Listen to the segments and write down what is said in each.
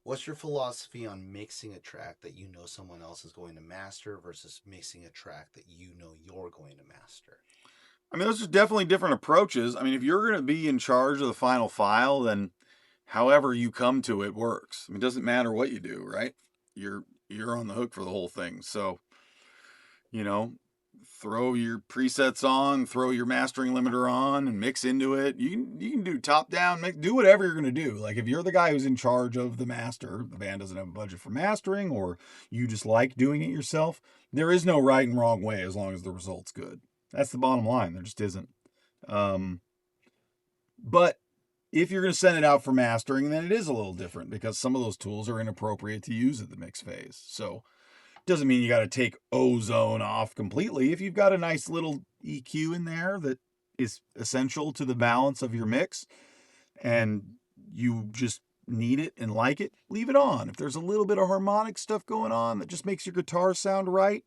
What's your philosophy on mixing a track that you know someone else is going to master versus mixing a track that you know you're going to master? I mean, those are definitely different approaches. I mean, if you're going to be in charge of the final file, then however you come to it works. I mean, it doesn't matter what you do, right? You're on the hook for the whole thing. So, you know, throw your presets on, throw your mastering limiter on, and mix into it. You can do top down, do whatever you're gonna do. Like if you're the guy who's in charge of the master, the band doesn't have a budget for mastering, or you just like doing it yourself. There is no right and wrong way as long as the result's good. That's the bottom line. There just isn't. Um, but if you're going to send it out for mastering, then it is a little different because some of those tools are inappropriate to use at the mix phase. So doesn't mean you got to take ozone off completely. If you've got a nice little EQ in there that is essential to the balance of your mix and you just need it and like it, leave it on. If there's a little bit of harmonic stuff going on that just makes your guitar sound right,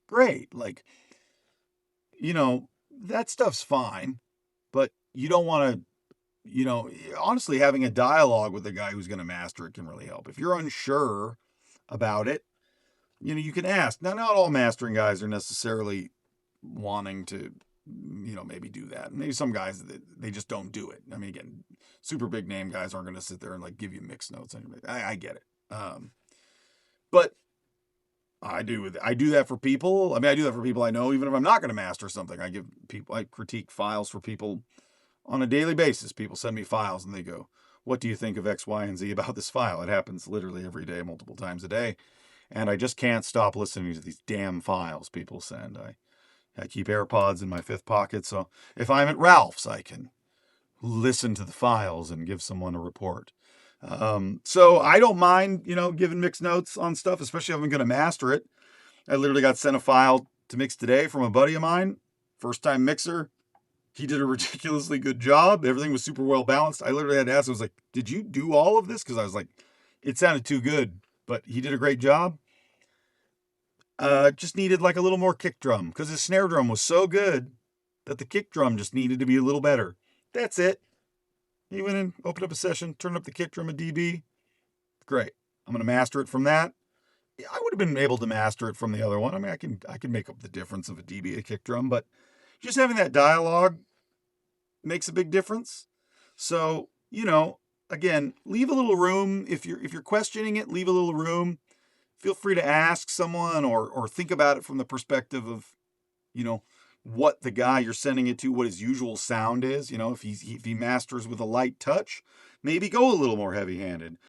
great. Like, that stuff's fine, but you don't want to, honestly, having a dialogue with the guy who's going to master it can really help. If you're unsure about it, you can ask. Now, not all mastering guys are necessarily wanting to, maybe do that. Maybe some guys they just don't do it. I mean, again, super big name guys aren't going to sit there and like give you mix notes. I get it. But I do that for people. I mean, I do that for people I know, even if I'm not going to master something. I critique files for people on a daily basis. People send me files and they go, "What do you think of X, Y, and Z about this file?" It happens literally every day, multiple times a day. And I just can't stop listening to these damn files people send. I keep AirPods in my fifth pocket, so if I'm at Ralph's, I can listen to the files and give someone a report. So I don't mind, giving mixed notes on stuff, especially if I'm going to master it. I literally got sent a file to mix today from a buddy of mine, first time mixer. He did a ridiculously good job. Everything was super well balanced. I literally had to ask, I was like, "Did you do all of this?" Because I was like, it sounded too good, but he did a great job. Just needed like a little more kick drum because his snare drum was so good that the kick drum just needed to be a little better. That's it. He went in, opened up a session, turned up the kick drum a dB. Great. I'm gonna master it from that. Yeah, I would have been able to master it from the other one. I mean, I can make up the difference of a dB a kick drum, but just having that dialogue makes a big difference. So, again, leave a little room if you're questioning it, leave a little room. Feel free to ask someone or think about it from the perspective of, you know, what the guy you're sending it to, what his usual sound is. If he masters with a light touch, maybe go a little more heavy-handed.